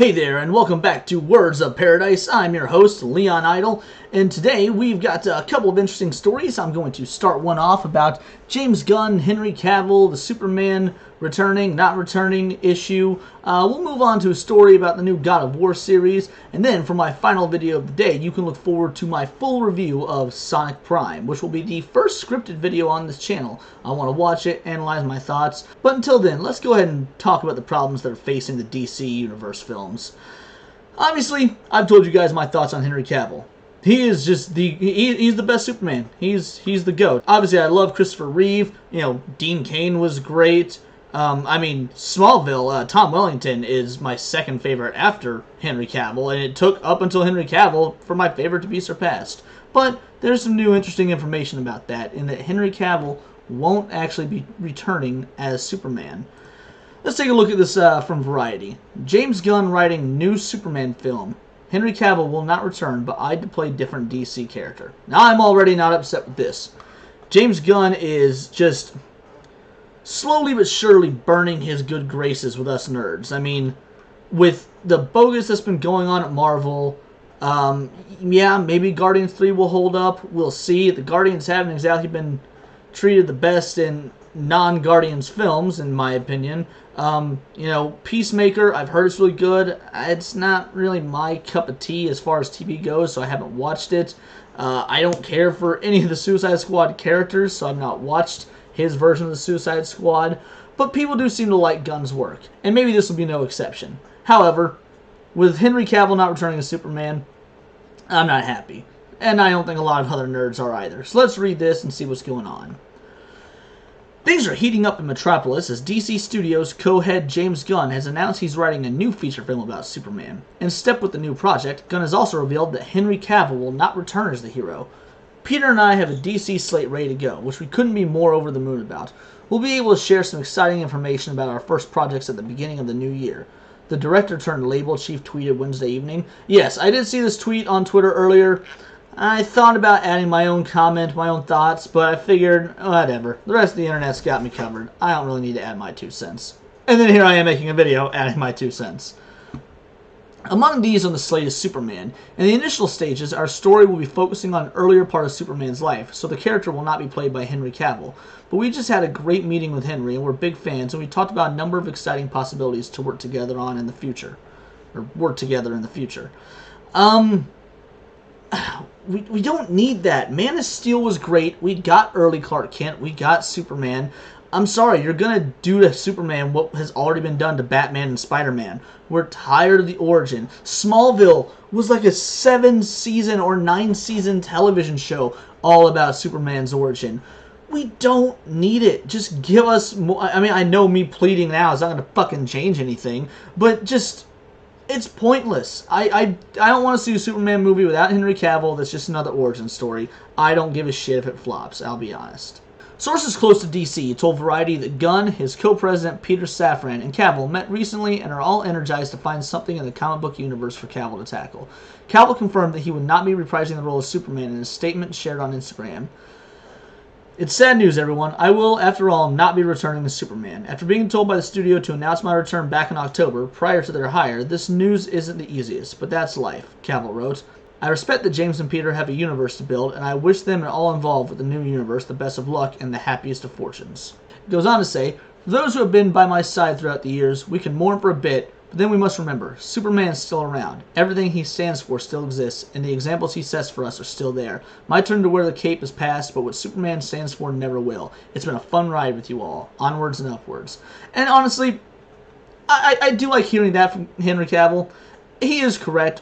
Hey there, and welcome back to Words of Paradise. I'm your host, Leon Idle, and today we've got a couple of interesting stories. I'm going to start one off about James Gunn, Henry Cavill, the Superman returning, not returning issue. We'll move on to a story about the new God of War series, and then for my final video of the day, you can look forward to my full review of Sonic Prime, which will be the first scripted video on this channel. I want to watch it, analyze my thoughts, but until then, let's go ahead and talk about the problems that are facing the DC Universe films. Obviously, I've told you guys my thoughts on Henry Cavill. He is just he's the best Superman. He's the GOAT. Obviously, I love Christopher Reeve. Dean Cain was great. Smallville, Tom Wellington is my second favorite after Henry Cavill, and it took up until Henry Cavill for my favorite to be surpassed. But there's some new interesting information about that, in that Henry Cavill won't actually be returning as Superman. Let's take a look at this from Variety. James Gunn writing new Superman film. Henry Cavill will not return, but I'd to play different DC character. Now, I'm already not upset with this. James Gunn is just slowly but surely burning his good graces with us nerds. I mean, with the bogus that's been going on at Marvel, yeah, maybe Guardians 3 will hold up. We'll see. The Guardians haven't exactly been treated the best in non-Guardians films, in my opinion. Peacemaker, I've heard it's really good. It's not really my cup of tea as far as TV goes, so I haven't watched it. I don't care for any of the Suicide Squad characters, so I've not watched his version of the Suicide Squad. But people do seem to like Gunn's work, and maybe this will be no exception. However, with Henry Cavill not returning as Superman, I'm not happy. And I don't think a lot of other nerds are either. So let's read this and see what's going on. Things are heating up in Metropolis as DC Studios co-head James Gunn has announced he's writing a new feature film about Superman. In step with the new project, Gunn has also revealed that Henry Cavill will not return as the hero. Peter and I have a DC slate ready to go, which we couldn't be more over the moon about. We'll be able to share some exciting information about our first projects at the beginning of the new year. The director-turned-label chief tweeted Wednesday evening. Yes, I did see this tweet on Twitter earlier. I thought about adding my own comment, my own thoughts, but I figured, whatever. The rest of the internet's got me covered. I don't really need to add my 2 cents. And then here I am making a video adding my 2 cents. Among these on the slate is Superman. In the initial stages, our story will be focusing on an earlier part of Superman's life, so the character will not be played by Henry Cavill. But we just had a great meeting with Henry, and we're big fans, and we talked about a number of exciting possibilities to work together on in the future. Or work together in the future. We don't need that. Man of Steel was great. We got early Clark Kent. We got Superman. I'm sorry, you're going to do to Superman what has already been done to Batman and Spider-Man. We're tired of the origin. Smallville was like a 7-season or 9-season television show all about Superman's origin. We don't need it. Just give us more. I mean, I know me pleading now is not going to fucking change anything, but just, it's pointless. I don't want to see a Superman movie without Henry Cavill that's just another origin story. I don't give a shit if it flops, I'll be honest. Sources close to DC told Variety that Gunn, his co-president Peter Safran, and Cavill met recently and are all energized to find something in the comic book universe for Cavill to tackle. Cavill confirmed that he would not be reprising the role of Superman in a statement shared on Instagram. It's sad news, everyone. I will, after all, not be returning as Superman. After being told by the studio to announce my return back in October, prior to their hire, this news isn't the easiest, but that's life, Cavill wrote. I respect that James and Peter have a universe to build, and I wish them and all involved with the new universe the best of luck and the happiest of fortunes. It goes on to say, for those who have been by my side throughout the years, we can mourn for a bit, but then we must remember, Superman's still around. Everything he stands for still exists, and the examples he sets for us are still there. My turn to wear the cape is past, but what Superman stands for never will. It's been a fun ride with you all. Onwards and upwards. And honestly, I do like hearing that from Henry Cavill. He is correct.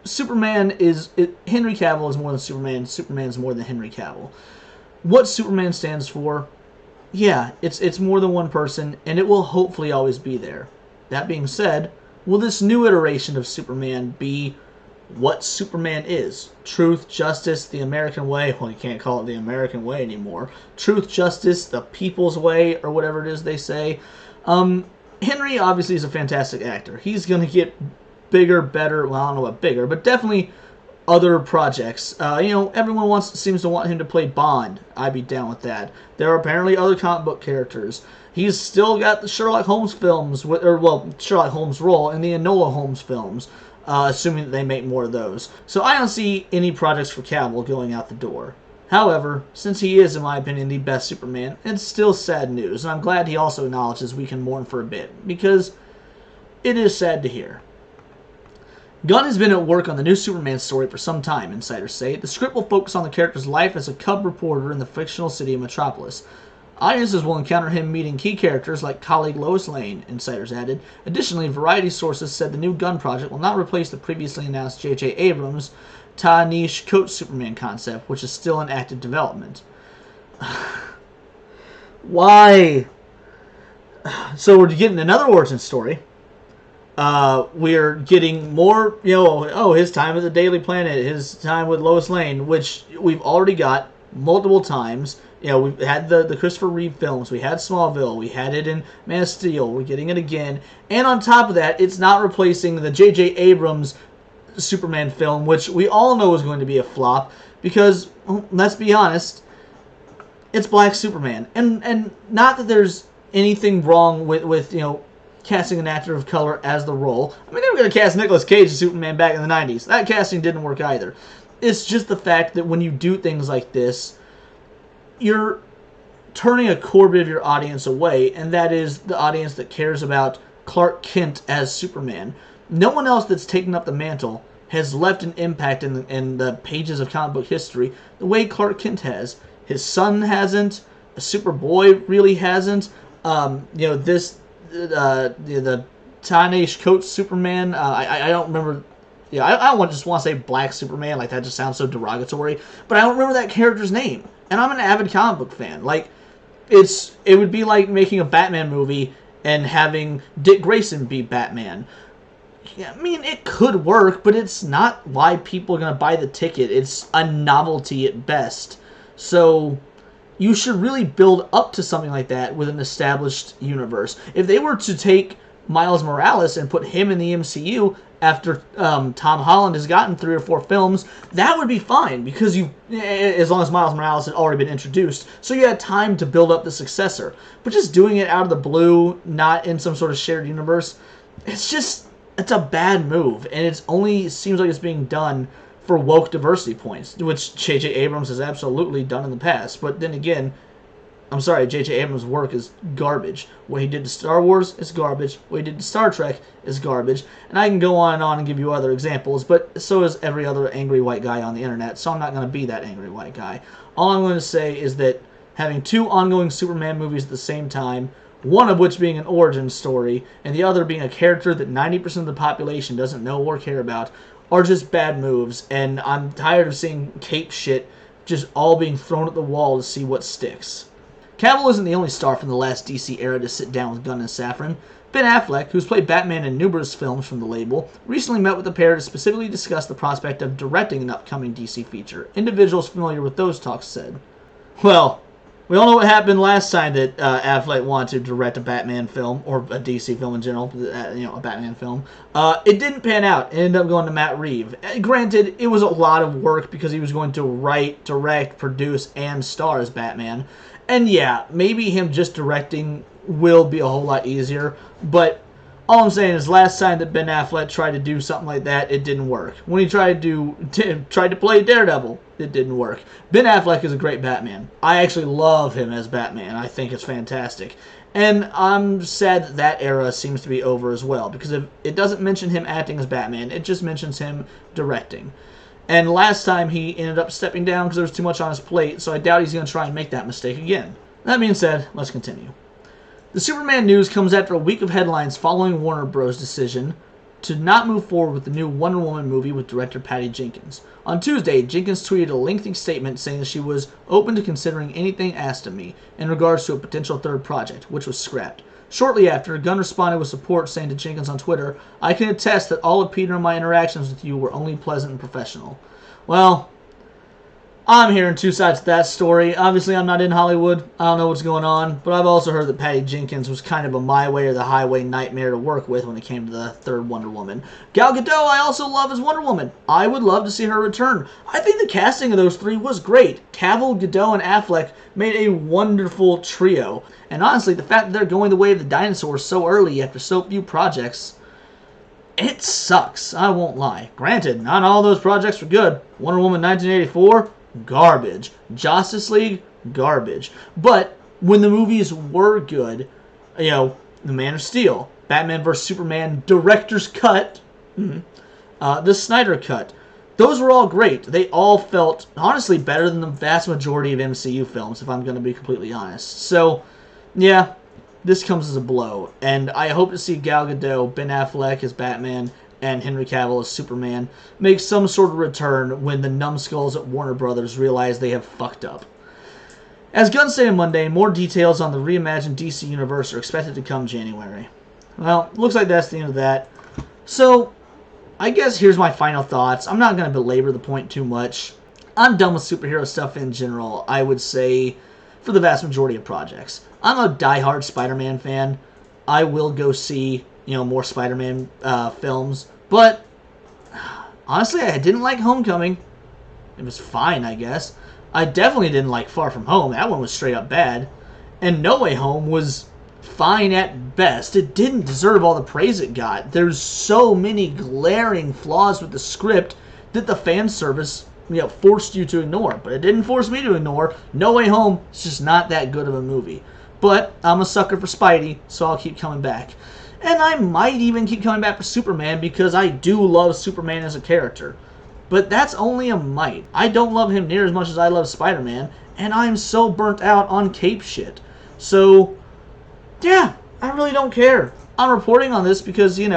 Henry Cavill is more than Superman. Superman is more than Henry Cavill. What Superman stands for, yeah, it's more than one person, and it will hopefully always be there. That being said, will this new iteration of Superman be what Superman is? Truth, justice, the American way. Well, you can't call it the American way anymore. Truth, justice, the people's way, or whatever it is they say. Henry obviously is a fantastic actor. He's going to get bigger, better, well, I don't know about bigger, but definitely other projects. Everyone seems to want him to play Bond. I'd be down with that. There are apparently other comic book characters. He's still got the Sherlock Holmes films, Sherlock Holmes role in the Enola Holmes films, assuming that they make more of those. So I don't see any projects for Cavill going out the door. However, since he is, in my opinion, the best Superman, it's still sad news, and I'm glad he also acknowledges we can mourn for a bit, because it is sad to hear. Gunn has been at work on the new Superman story for some time, insiders say. The script will focus on the character's life as a cub reporter in the fictional city of Metropolis. Audiences will encounter him meeting key characters like colleague Lois Lane, insiders added. Additionally, Variety sources said the new Gunn project will not replace the previously announced J.J. Abrams' Ta-Nehisi Coates Superman concept, which is still in active development. Why? So we're getting another origin story. We're getting more, his time at the Daily Planet, his time with Lois Lane, which we've already got multiple times. We've had the Christopher Reeve films, we had Smallville, we had it in Man of Steel, we're getting it again. And on top of that, it's not replacing the J.J. Abrams Superman film, which we all know is going to be a flop, because, let's be honest, it's Black Superman. And not that there's anything wrong with casting an actor of color as the role. I mean, they were going to cast Nicolas Cage as Superman back in the 90s. That casting didn't work either. It's just the fact that when you do things like this, you're turning a core bit of your audience away, and that is the audience that cares about Clark Kent as Superman. No one else that's taken up the mantle has left an impact in the pages of comic book history the way Clark Kent has. His son hasn't. Superboy really hasn't. The Ta-Nehisi Coates Superman. I don't remember. I don't just want to say Black Superman, like that just sounds so derogatory. But I don't remember that character's name, and I'm an avid comic book fan. Like, it would be like making a Batman movie and having Dick Grayson be Batman. Yeah, I mean, it could work, but it's not why people are going to buy the ticket. It's a novelty at best. So you should really build up to something like that with an established universe. If they were to take Miles Morales and put him in the MCU after Tom Holland has gotten 3 or 4 films, that would be fine, because as long as Miles Morales had already been introduced, so you had time to build up the successor. But just doing it out of the blue, not in some sort of shared universe, it's a bad move, and it only seems like it's being done for woke diversity points, which J.J. Abrams has absolutely done in the past. But then again, I'm sorry, J.J. Abrams' work is garbage. What he did to Star Wars is garbage. What he did to Star Trek is garbage. And I can go on and give you other examples, but so is every other angry white guy on the internet, so I'm not going to be that angry white guy. All I'm going to say is that having 2 ongoing Superman movies at the same time, one of which being an origin story, and the other being a character that 90% of the population doesn't know or care about, are just bad moves, and I'm tired of seeing cape shit just all being thrown at the wall to see what sticks. Cavill isn't the only star from the last DC era to sit down with Gunn and Safran. Ben Affleck, who's played Batman in numerous films from the label, recently met with the pair to specifically discuss the prospect of directing an upcoming DC feature. Individuals familiar with those talks said, "Well, we all know what happened last time that Affleck wanted to direct a Batman film, or a DC film in general, a Batman film. It didn't pan out. It ended up going to Matt Reeves. Granted, it was a lot of work because he was going to write, direct, produce, and star as Batman. And yeah, maybe him just directing will be a whole lot easier, but all I'm saying is last time that Ben Affleck tried to do something like that, it didn't work. When he tried to play Daredevil, it didn't work. Ben Affleck is a great Batman. I actually love him as Batman. I think it's fantastic. And I'm sad that era seems to be over as well, because if it doesn't mention him acting as Batman, it just mentions him directing. And last time he ended up stepping down because there was too much on his plate, so I doubt he's going to try and make that mistake again. That being said, let's continue. The Superman news comes after a week of headlines following Warner Bros.' decision to not move forward with the new Wonder Woman movie with director Patty Jenkins. On Tuesday, Jenkins tweeted a lengthy statement saying that she was open to considering anything asked of me in regards to a potential third project, which was scrapped. Shortly after, Gunn responded with support, saying to Jenkins on Twitter, "I can attest that all of Peter and my interactions with you were only pleasant and professional." Well, I'm hearing two sides to that story. Obviously, I'm not in Hollywood. I don't know what's going on. But I've also heard that Patty Jenkins was kind of a my way or the highway nightmare to work with when it came to the third Wonder Woman. Gal Gadot, I also love as Wonder Woman. I would love to see her return. I think the casting of those three was great. Cavill, Gadot, and Affleck made a wonderful trio. And honestly, the fact that they're going the way of the dinosaurs so early after so few projects, it sucks. I won't lie. Granted, not all those projects were good. Wonder Woman 1984, garbage. Justice League, garbage. But when the movies were good, The Man of Steel, Batman vs. Superman Director's Cut, the Snyder Cut, those were all great. They all felt, honestly, better than the vast majority of MCU films, if I'm going to be completely honest. So, yeah, this comes as a blow. And I hope to see Gal Gadot, Ben Affleck as Batman, and Henry Cavill as Superman make some sort of return when the numbskulls at Warner Brothers realize they have fucked up. As Gunn stated Monday, more details on the reimagined DC Universe are expected to come January. Well, looks like that's the end of that. So, I guess here's my final thoughts. I'm not going to belabor the point too much. I'm done with superhero stuff in general, I would say, for the vast majority of projects. I'm a diehard Spider-Man fan. I will go see, more Spider-Man films. But, honestly, I didn't like Homecoming. It was fine, I guess. I definitely didn't like Far From Home. That one was straight up bad. And No Way Home was fine at best. It didn't deserve all the praise it got. There's so many glaring flaws with the script that the fan service, forced you to ignore. But it didn't force me to ignore. No Way Home is just not that good of a movie. But I'm a sucker for Spidey, so I'll keep coming back. And I might even keep coming back for Superman because I do love Superman as a character. But that's only a might. I don't love him near as much as I love Spider-Man, and I'm so burnt out on cape shit. So, yeah, I really don't care. I'm reporting on this because, it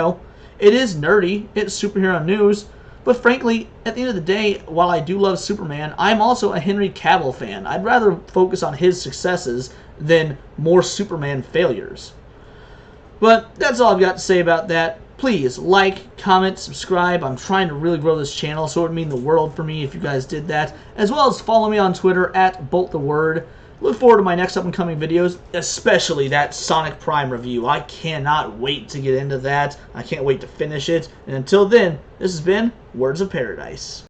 is nerdy, it's superhero news, but frankly, at the end of the day, while I do love Superman, I'm also a Henry Cavill fan. I'd rather focus on his successes than more Superman failures. But that's all I've got to say about that. Please like, comment, subscribe. I'm trying to really grow this channel, so it would mean the world for me if you guys did that. As well as follow me on Twitter at BoltTheWord. Look forward to my next up-and-coming videos, especially that Sonic Prime review. I cannot wait to get into that. I can't wait to finish it. And until then, this has been Words of Paradise.